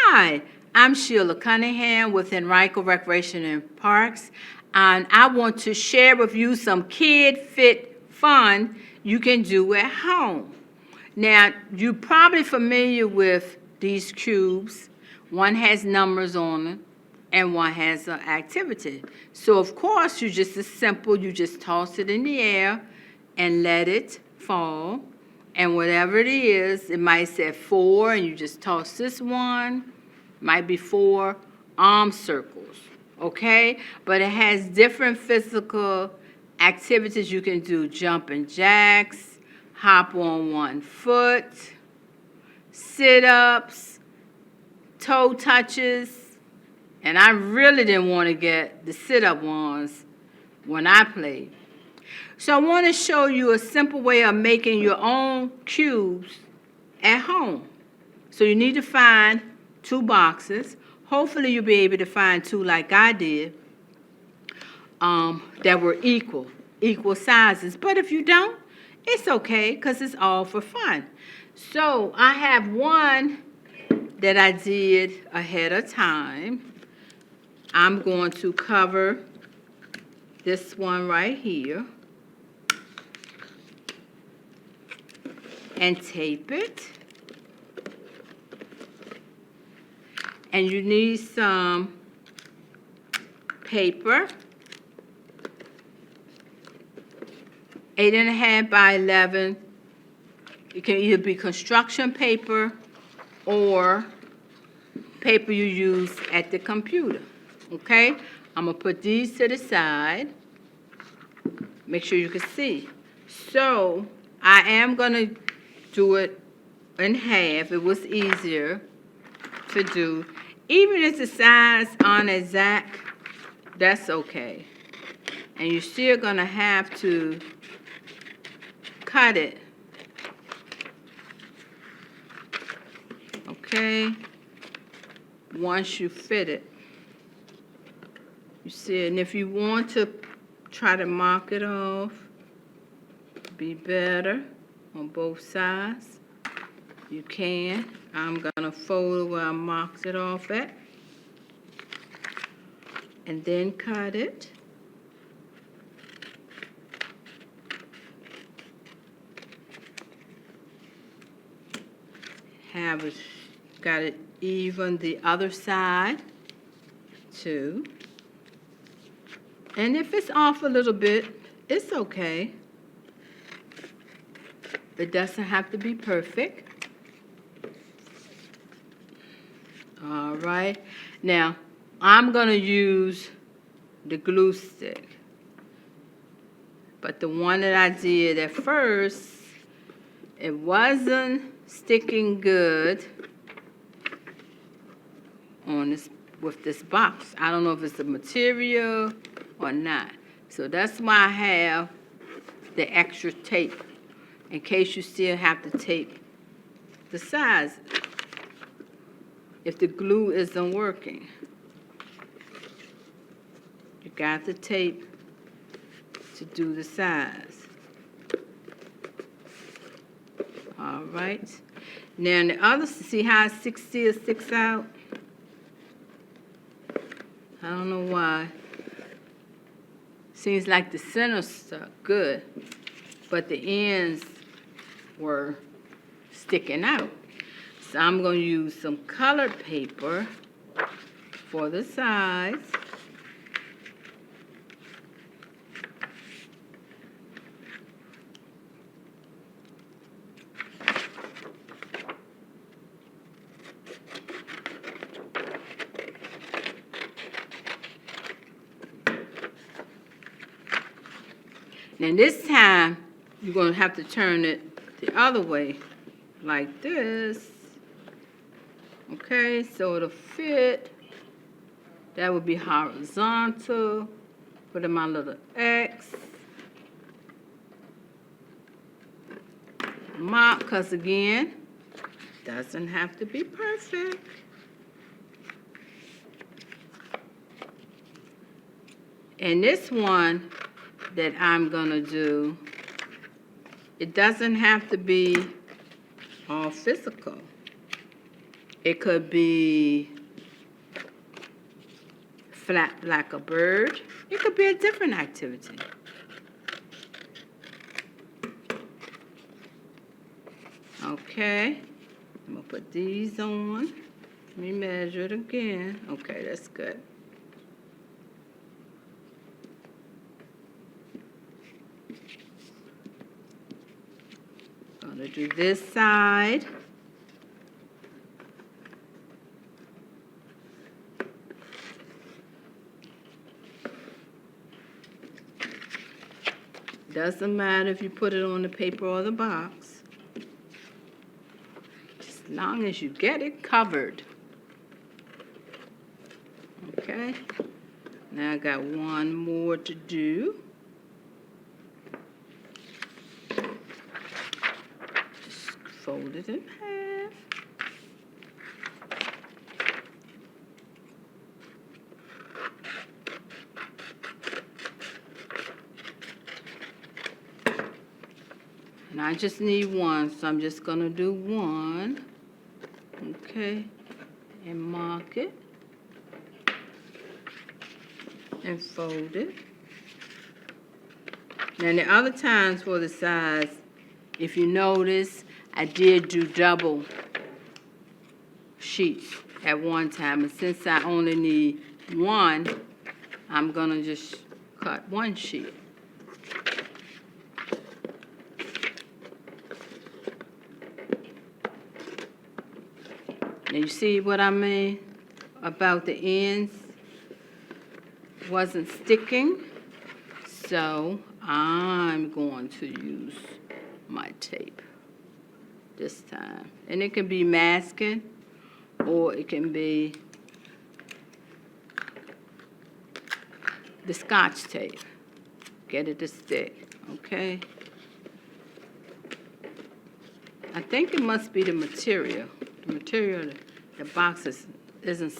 Hi, I'm Sheila Cunningham with Enrico Recreation and Parks, and I want to share with you some kid-fit fun you can do at home. Now, you're probably familiar with these cubes. One has numbers on it, and one has an activity. So, of course, you just as simple, you just toss it in the air and let it fall. And whatever it is, it might say 4, and you just toss this one. Might be 4 arm circles, okay? But it has different physical activities you can do. Jumping jacks, hop on one foot, sit-ups, toe touches. And I really didn't want to get the sit-up ones when I played. So I want to show you a simple way of making your own cubes at home. So you need to find 2 boxes. Hopefully you'll be able to find 2 like I did that were equal sizes. But if you don't, it's okay because it's all for fun. So I have one that I did ahead of time. I'm going to cover this one right here and tape it. And you need some paper, 8.5 by 11. It can either be construction paper or paper you use at the computer, okay? I'm gonna put these to the side. Make sure you can see. So I am gonna do it in half. It was easier to do. Even if the size aren't exact, that's okay. And you're still gonna have to cut it. Okay? Once you fit it. You see, and if you want to try to mark it off, be better on both sides, you can. I'm gonna fold where I marked it off at, and then cut it. Have it, got it even the other side too. And if it's off a little bit, it's okay. It doesn't have to be perfect. All right. Now, I'm going to use the glue stick. But the one that I did at first, it wasn't sticking good on this with this box. I don't know if it's the material or not. So that's why I have the extra tape in case you still have to tape the sides if the glue isn't working. You got the tape to do the size. All right. Now in the other, see how it still sticks out? I don't know why. Seems like the center stuck good, but the ends were sticking out. So I'm going to use some colored paper for the sides. Now this time, you're going to have to turn it the other way, like this. Okay, so it'll fit. That would be horizontal. Put in my little X. Mark, because again, doesn't have to be perfect. And this one that I'm gonna do, it doesn't have to be all physical. It could be flap like a bird. It could be a different activity. Okay, I'm gonna put these on. Let me measure it again. Okay, that's good. Gonna do this side. Doesn't matter if you put it on the paper or the box. As long as you get it covered. Okay, now I got one more to do. Just fold it in half. And I just need one, so I'm just gonna do one. Okay, and mark it. And fold it. Now the other times for the sides, if you notice, I did do double sheets at one time. And since I only need one, I'm gonna just cut one sheet. Now you see what I mean about the ends? Wasn't sticking, so I'm going to use my tape this time. And it can be masking, or it can be the Scotch tape. Get it to stick, okay? I think it must be the material. The material, the box isn't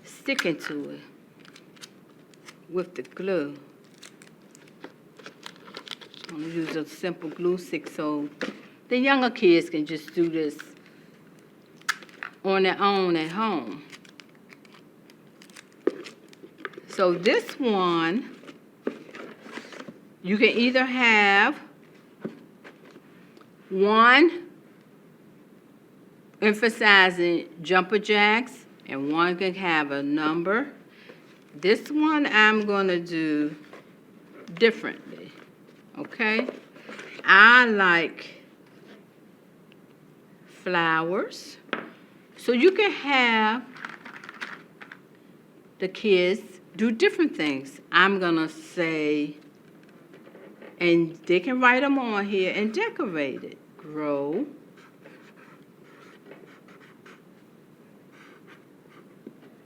sticking to it with the glue. I'm gonna use a simple glue stick so the younger kids can just do this on their own at home. So this one, you can either have one emphasizing jumper jacks and one can have a number. This one I'm going to do differently, okay? I like flowers. So you can have the kids do different things. I'm going to say, and they can write them on here and decorate it. Grow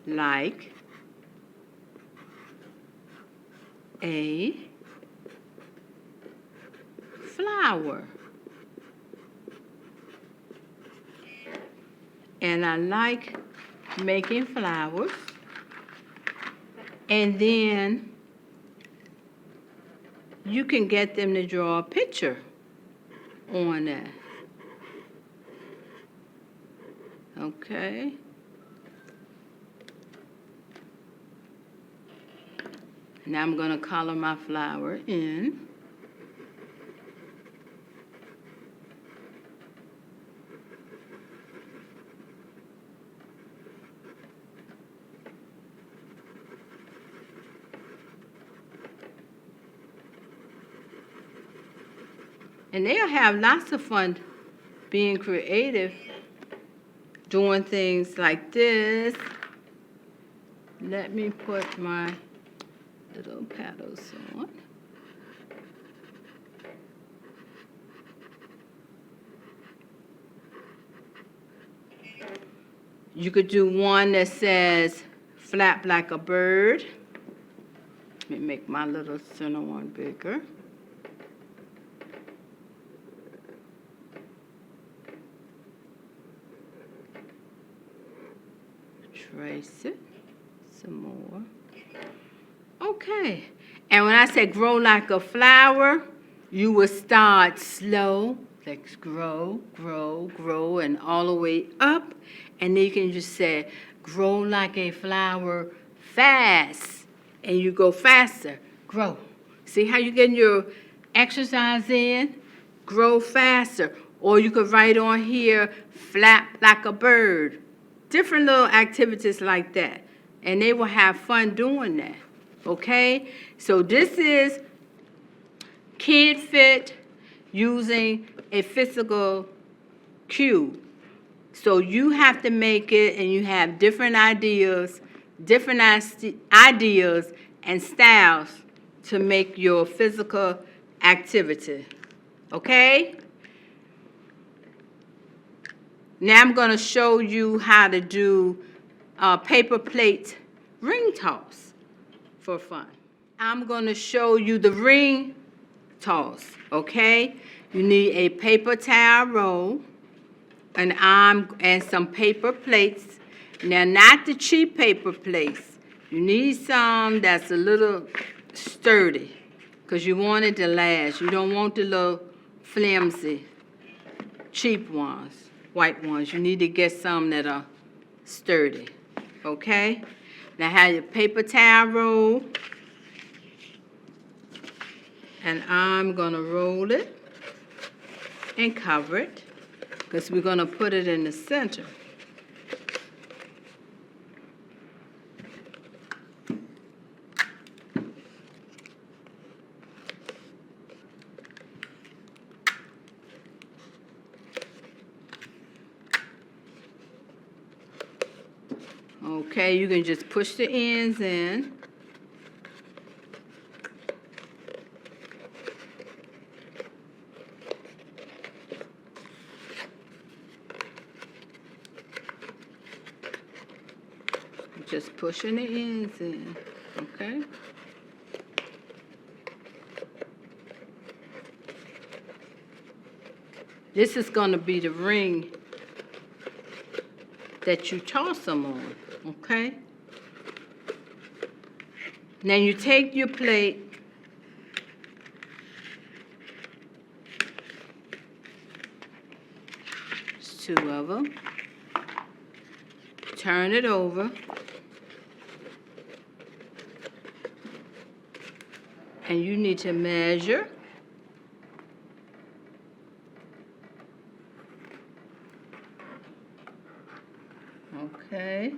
like a flower. And I like making flowers. And then you can get them to draw a picture on that. Okay. Now I'm going to color my flower in. And they'll have lots of fun being creative, doing things like this. Let me put my little petals on. You could do one that says, flap like a bird. Let me make my little center one bigger. Trace it some more. Okay, and when I say grow like a flower, you will start slow, Let's grow, grow, grow, and all the way up. And then you can just say, grow like a flower fast. And you go faster. Grow. See how you're getting your exercise in? Grow faster. Or you could write on here, flap like a bird. Different little activities like that. And they will have fun doing that. Okay? So this is Kid Fit using a physical cue. So you have to make it, and you have different ideas and styles to make your physical activity. Okay? Now I'm going to show you how to do paper plate ring toss for fun. I'm going to show you the ring toss, okay? You need a paper towel roll, and some paper plates. Now, not the cheap paper plates. You need some that's a little sturdy, because you want it to last. You don't want the little flimsy, cheap ones, white ones. You need to get some that are sturdy, okay? Now, have your paper towel roll, and I'm going to roll it and cover it, because we're going to put it in the center. Okay, you can just push the ends in. Just pushing the ends in, okay? This is going to be the ring that you toss them on, okay? Now you take your plate there's 2 of them. Turn it over. And you need to measure. Okay.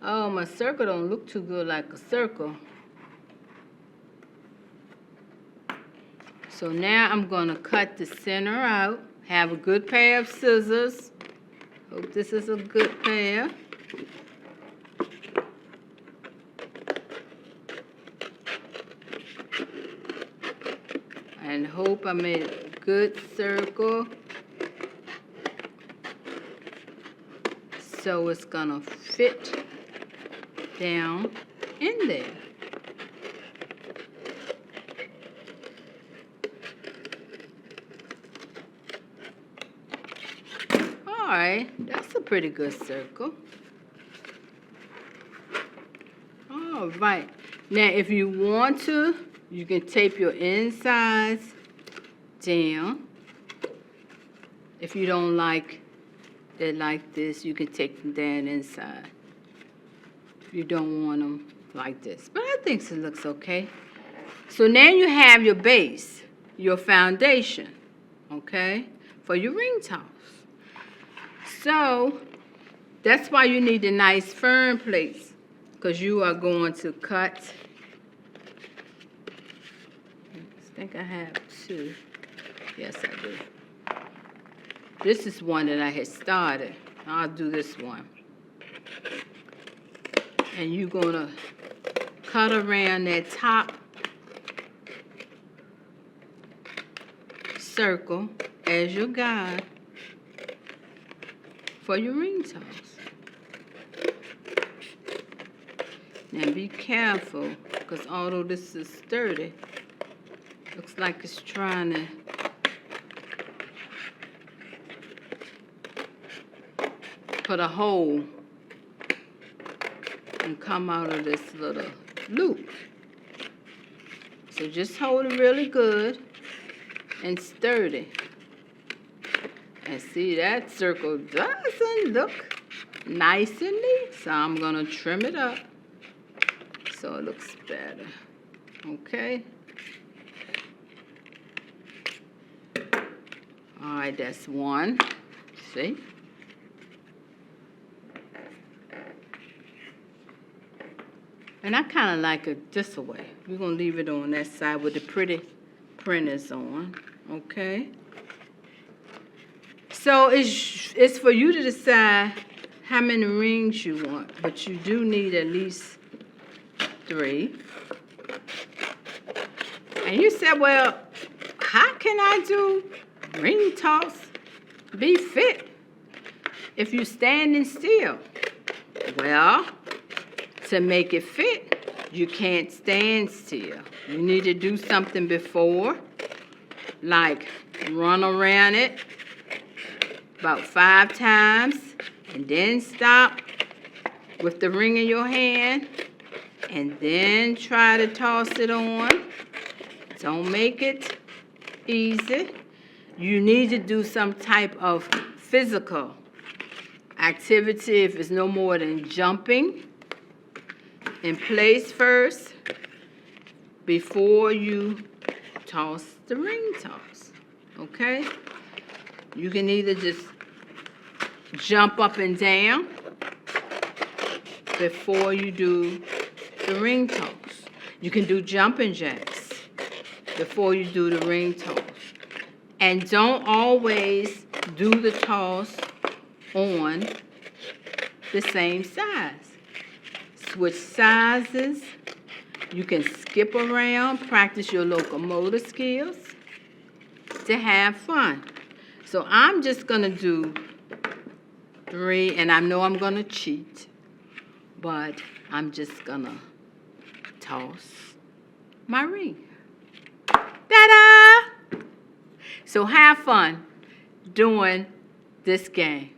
Oh, my circle don't look too good like a circle. So now I'm going to cut the center out. Have a good pair of scissors. Hope this is a good pair. And hope I made a good circle. So it's gonna fit down in there. All right, that's a pretty good circle. All right, now if you want to, you can tape your insides down. If you don't like it like this, you can take them down inside. If you don't want them like this. But I think it looks okay. So now you have your base, your foundation, okay, for your ring toss. So that's why you need the nice firm plates, because you are going to cut. I think I have 2. Yes, I do. This is one that I had started. I'll do this one. And you're going to cut around that top circle as your guide for your ring toss. Now be careful, because although this is sturdy, looks like it's trying to put a hole and come out of this little loop. So just hold it really good and sturdy. And see, that circle doesn't look nice and neat. So I'm gonna trim it up so it looks better. Okay. All right, that's one. See? And I kind of like it this way. We're going to leave it on that side with the pretty printers on. Okay? So it's for you to decide how many rings you want. But you do need at least 3. And you said, well, how can I do ring toss be fit if you're standing still? Well, to make it fit, you can't stand still. You need to do something before, like run around it about 5 times, and then stop with the ring in your hand, and then try to toss it on. Don't make it easy. You need to do some type of physical activity if it's no more than jumping in place first before you toss the ring toss, okay? You can either just jump up and down before you do the ring toss. You can do jumping jacks before you do the ring toss. And don't always do the toss on the same size. Switch sizes. You can skip around, practice your locomotor skills to have fun. So I'm just going to do 3, and I know I'm going to cheat, but I'm just going to toss my ring. Ta-da! So have fun doing this game.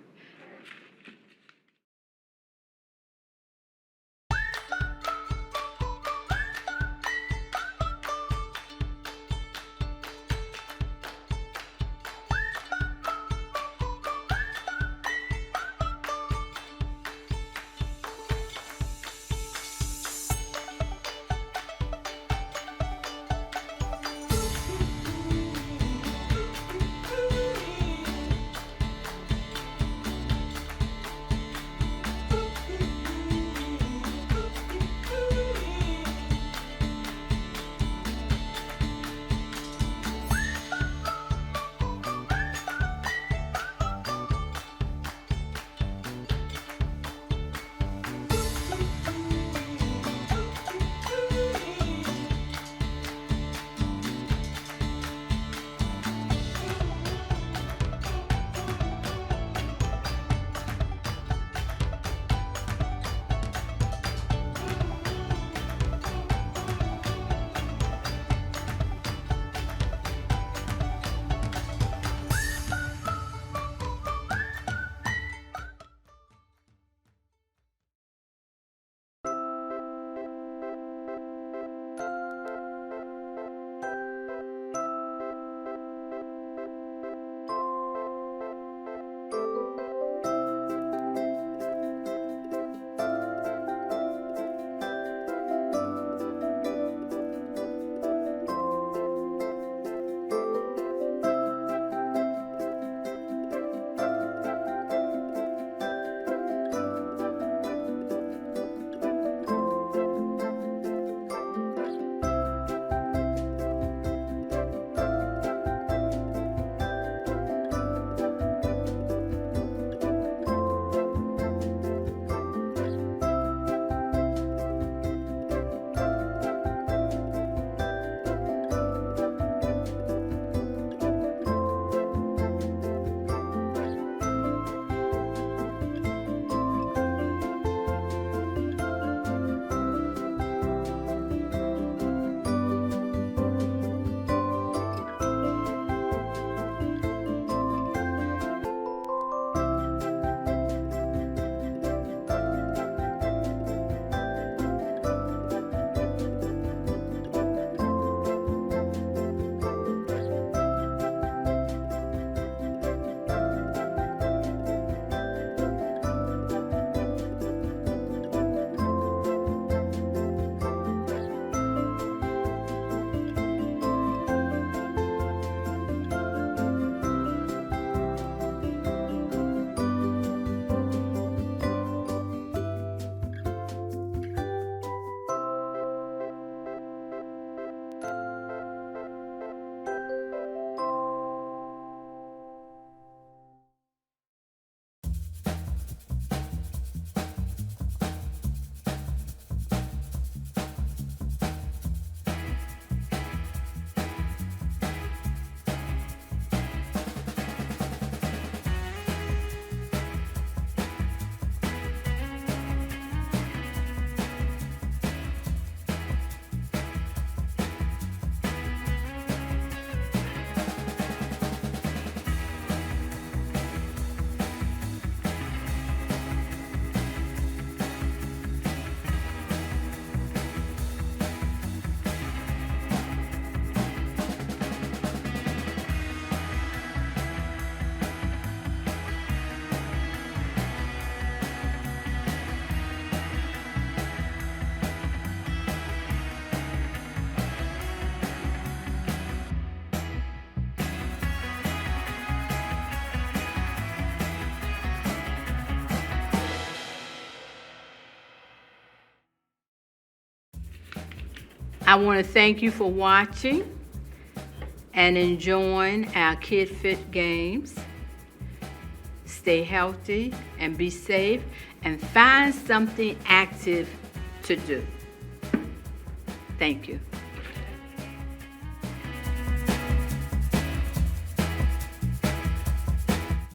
I want to thank you for watching and enjoying our Kid Fit games. Stay healthy and be safe, and find something active to do. Thank you.